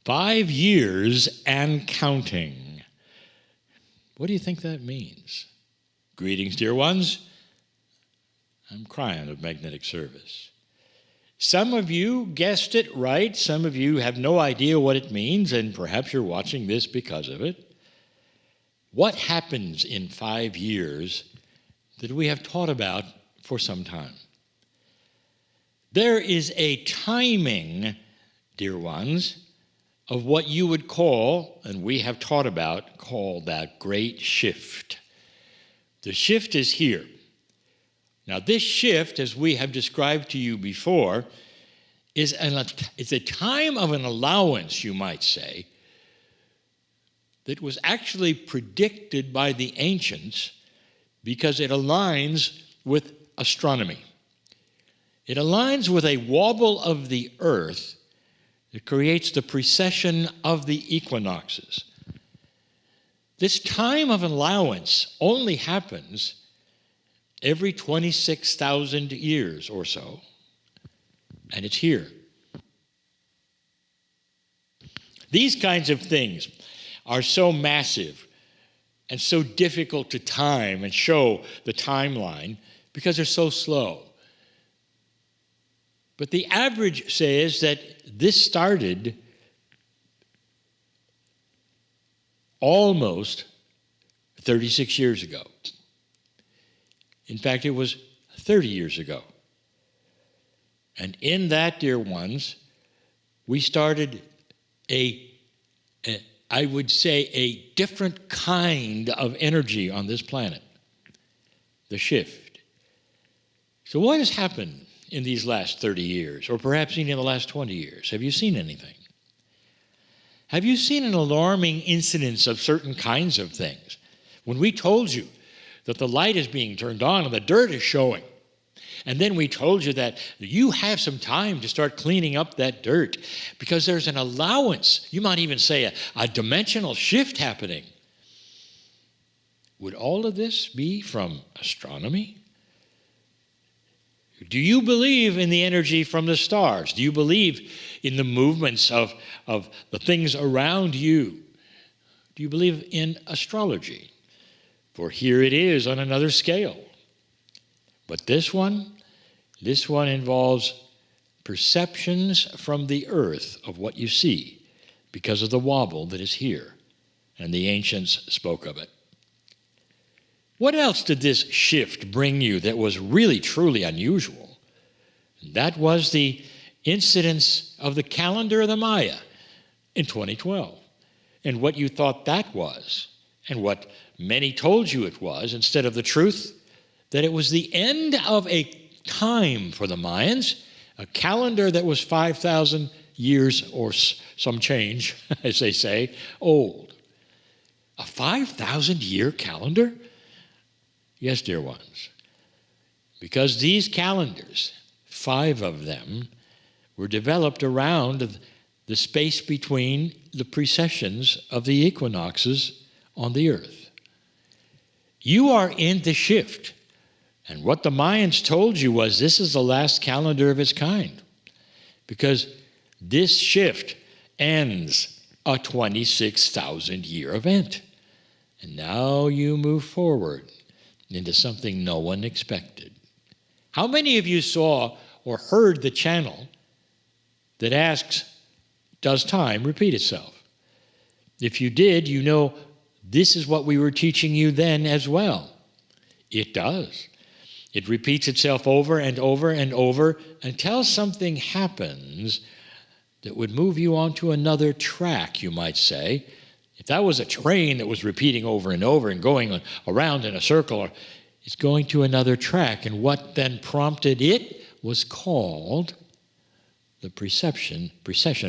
5 years and counting. What do you think that means? Greetings, dear ones. I'm Kryon of Magnetic Service. Some of you guessed it right. Some of you have no idea what it means, and perhaps you're watching this because of it. What happens in 5 years that we have taught about for some time? There is a timing, dear ones, of what you would call, and we have taught about, called that great shift. The shift is here. Now, this shift, as we have described to you before, is a time of an allowance, you might say, that was actually predicted by the ancients because it aligns with astronomy. It aligns with a wobble of the earth that creates the precession of the equinoxes. This time of allowance only happens every 26,000 years or so, and it's here. These kinds of things are so massive and so difficult to time and show the timeline because they're so slow. But the average says that this started almost 36 years ago. In fact, it was 30 years ago. And in that, dear ones, we started I would say, a different kind of energy on this planet, the shift. So what has happened in these last 30 years, or perhaps even in the last 20 years? Have you seen anything? Have you seen an alarming incidence of certain kinds of things? When we told you that the light is being turned on and the dirt is showing, and then we told you that you have some time to start cleaning up that dirt because there's an allowance, you might even say a dimensional shift happening. Would all of this be from astronomy? Do you believe in the energy from the stars? Do you believe in the movements of the things around you? Do you believe in astrology? For here it is on another scale. But this one involves perceptions from the earth of what you see because of the wobble that is here, and the ancients spoke of it. What else did this shift bring you that was really, truly unusual? That was the incidence of the calendar of the Maya in 2012, and what you thought that was, and what many told you it was, instead of the truth, that it was the end of a time for the Mayans, a calendar that was 5,000 years or some change, as they say, old. A 5,000-year calendar? Yes, dear ones. Because these calendars, 5 of them, were developed around the space between the precessions of the equinoxes on the earth. You are in the shift. And what the Mayans told you was this is the last calendar of its kind, because this shift ends a 26,000-year event. And now you move forward into something no one expected. How many of you saw or heard the channel that asks, does time repeat itself? If you did, you know this is what we were teaching you then as well. It does. It repeats itself over and over and over until something happens that would move you onto another track, you might say. If that was a train that was repeating over and over and going around in a circle, it's going to another track. And what then prompted it was called the precession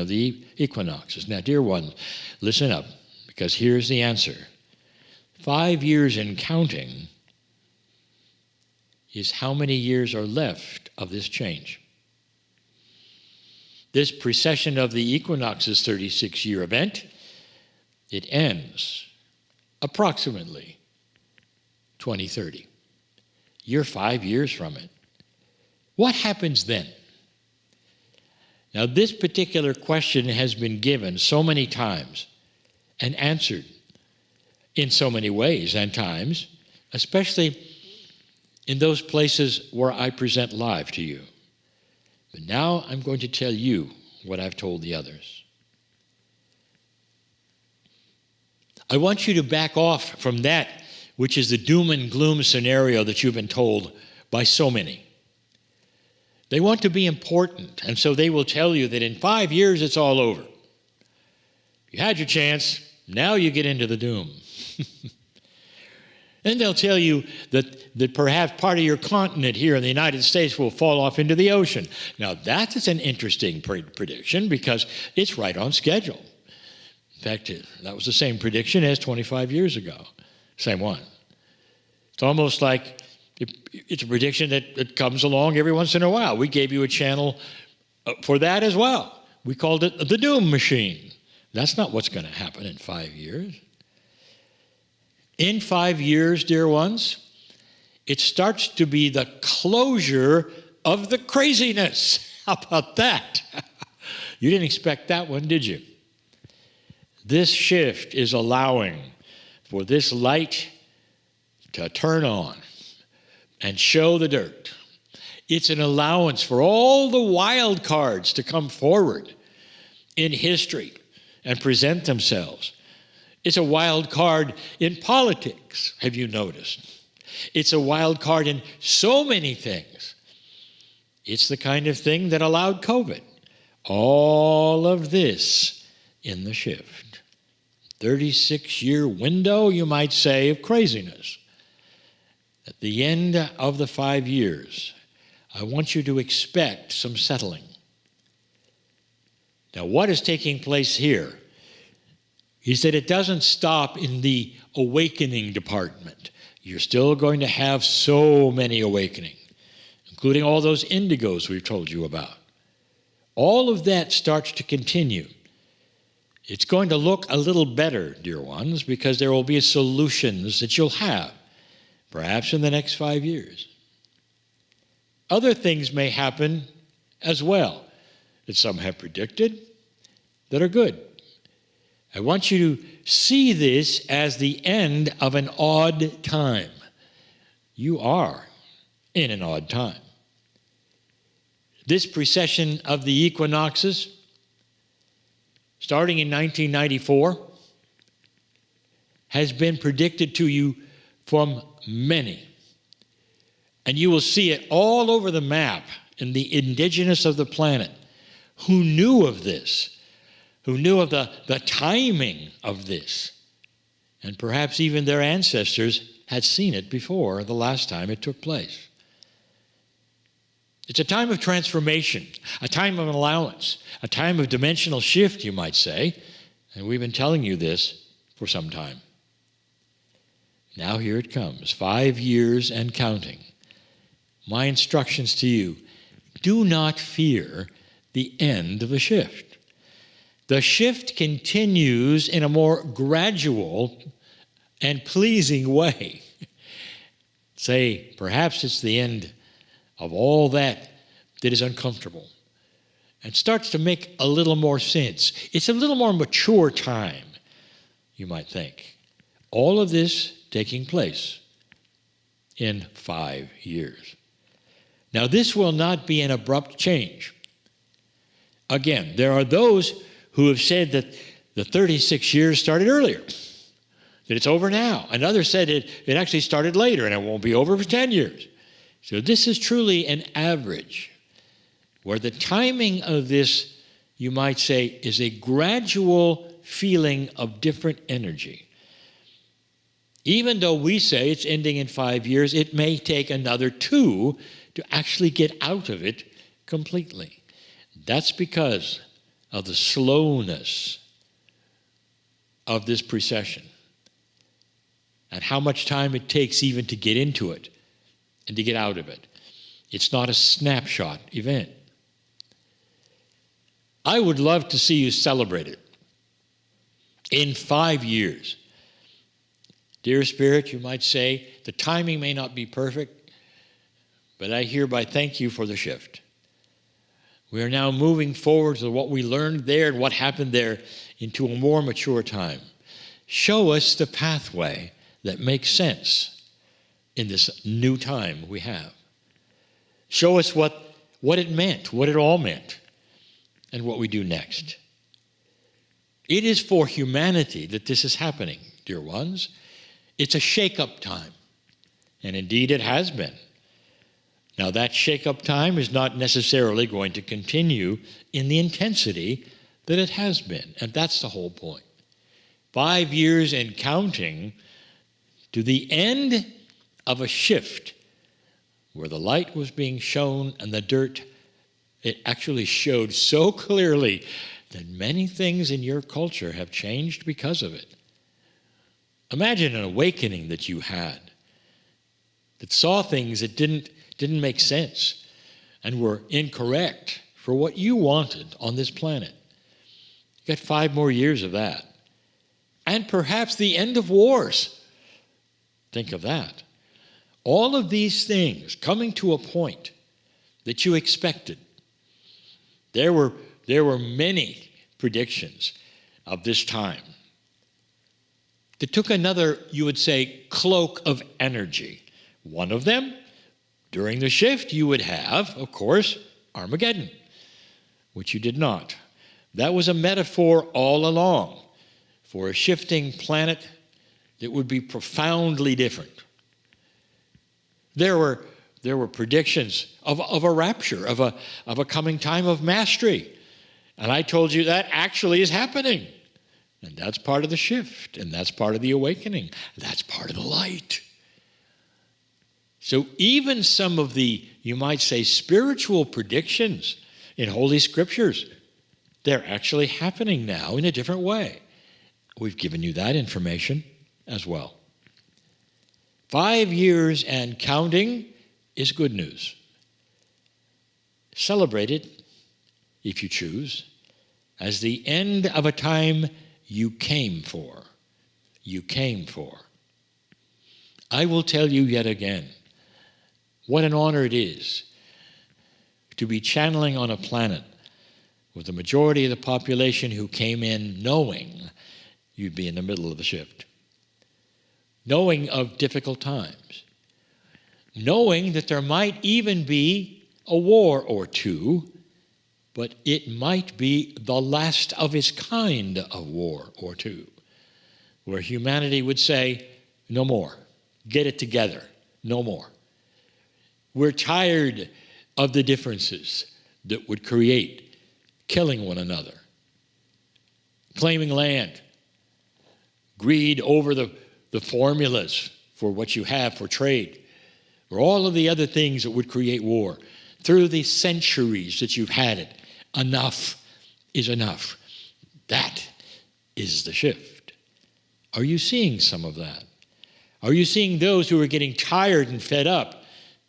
of the equinoxes. Now, dear one, listen up, because here's the answer. 5 years and counting is how many years are left of this change. This precession of the equinoxes 36-year event, it ends approximately 2030. You're 5 years from it. What happens then? Now, this particular question has been given so many times and answered in so many ways and times, especially in those places where I present live to you. But now I'm going to tell you what I've told the others. I want you to back off from that which is the doom and gloom scenario that you've been told by so many. They want to be important, and so they will tell you that in 5 years it's all over. You had your chance, now you get into the doom. Then they'll tell you that perhaps part of your continent here in the United States will fall off into the ocean. Now, that is an interesting prediction because it's right on schedule. In fact, that was the same prediction as 25 years ago. Same one. It's almost like it's a prediction that comes along every once in a while. We gave you a channel for that as well. We called it the Doom Machine. That's not what's going to happen in 5 years. In 5 years, dear ones, it starts to be the closure of the craziness. How about that? You didn't expect that one, did you? This shift is allowing for this light to turn on and show the dirt. It's an allowance for all the wild cards to come forward in history and present themselves. It's a wild card in politics, have you noticed? It's a wild card in so many things. It's the kind of thing that allowed COVID. All of this in the shift. 36-year window, you might say, of craziness. At the end of the 5 years, I want you to expect some settling. Now, what is taking place here is that it doesn't stop in the awakening department. You're still going to have so many awakening, including all those indigos we've told you about. All of that starts to continue. It's going to look a little better, dear ones, because there will be solutions that you'll have, perhaps in the next 5 years. Other things may happen as well that some have predicted that are good. I want you to see this as the end of an odd time. You are in an odd time. This precession of the equinoxes, starting in 1994, has been predicted to you from many. And you will see it all over the map in the indigenous of the planet who knew of this, who knew of the timing of this. And perhaps even their ancestors had seen it before the last time it took place. It's a time of transformation, a time of allowance, a time of dimensional shift, you might say. And we've been telling you this for some time. Now here it comes, 5 years and counting. My instructions to you, do not fear the end of the shift. The shift continues in a more gradual and pleasing way. Say, perhaps it's the end of all that is uncomfortable and starts to make a little more sense. It's a little more mature time, you might think. All of this taking place in 5 years. Now, this will not be an abrupt change. Again, there are those who have said that the 36 years started earlier, that it's over now. And others said it actually started later and it won't be over for 10 years. So this is truly an average, where the timing of this, you might say, is a gradual feeling of different energy. Even though we say it's ending in 5 years, it may take another 2 to actually get out of it completely. That's because of the slowness of this precession and how much time it takes even to get into it and to get out of it. It's not a snapshot event. I would love to see you celebrate it in 5 years. Dear Spirit, you might say, the timing may not be perfect, but I hereby thank you for the shift. We are now moving forward to what we learned there and what happened there into a more mature time. Show us the pathway that makes sense in this new time we have. Show us what it meant, what it all meant, and what we do next. It is for humanity that this is happening, dear ones. It's a shake-up time, and indeed it has been. Now, that shake-up time is not necessarily going to continue in the intensity that it has been, and that's the whole point. 5 years and counting to the end of a shift where the light was being shown and the dirt, it actually showed so clearly that many things in your culture have changed because of it. Imagine an awakening that you had that saw things that didn't make sense and were incorrect for what you wanted on this planet. You got 5 more years of that. And perhaps the end of wars. Think of that. All of these things coming to a point that you expected. There were many predictions of this time that took another, you would say, cloak of energy. One of them, during the shift, you would have, of course, Armageddon, which you did not. That was a metaphor all along for a shifting planet that would be profoundly different. There were predictions of a rapture, of a coming time of mastery. And I told you that actually is happening. And that's part of the shift, and that's part of the awakening. That's part of the light. So even some of the, you might say, spiritual predictions in Holy Scriptures, they're actually happening now in a different way. We've given you that information as well. 5 years and counting is good news. Celebrate it, if you choose, as the end of a time you came for. You came for. I will tell you yet again, what an honor it is to be channeling on a planet with the majority of the population who came in knowing you'd be in the middle of the shift, knowing of difficult times, knowing that there might even be a war or two, but it might be the last of its kind of war or two, where humanity would say, no more, get it together, no more. We're tired of the differences that would create killing one another, claiming land, greed over the formulas for what you have for trade, or all of the other things that would create war. Through the centuries that you've had it, enough is enough. That is the shift. Are you seeing some of that? Are you seeing those who are getting tired and fed up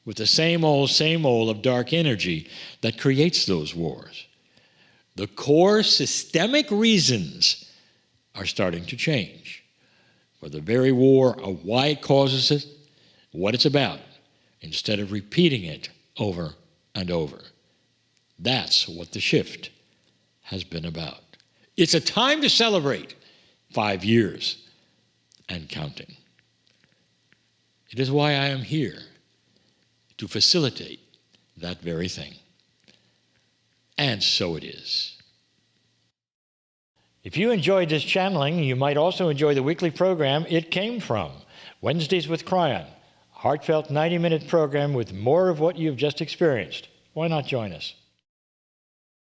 with the same old of dark energy that creates those wars? The core systemic reasons are starting to change for the very war of why it causes it, what it's about, instead of repeating it over and over. That's what the shift has been about. It's a time to celebrate 5 years and counting. It is why I am here, to facilitate that very thing. And so it is. If you enjoyed this channeling, you might also enjoy the weekly program It Came From, Wednesdays with Kryon, a heartfelt 90-minute program with more of what you've just experienced. Why not join us?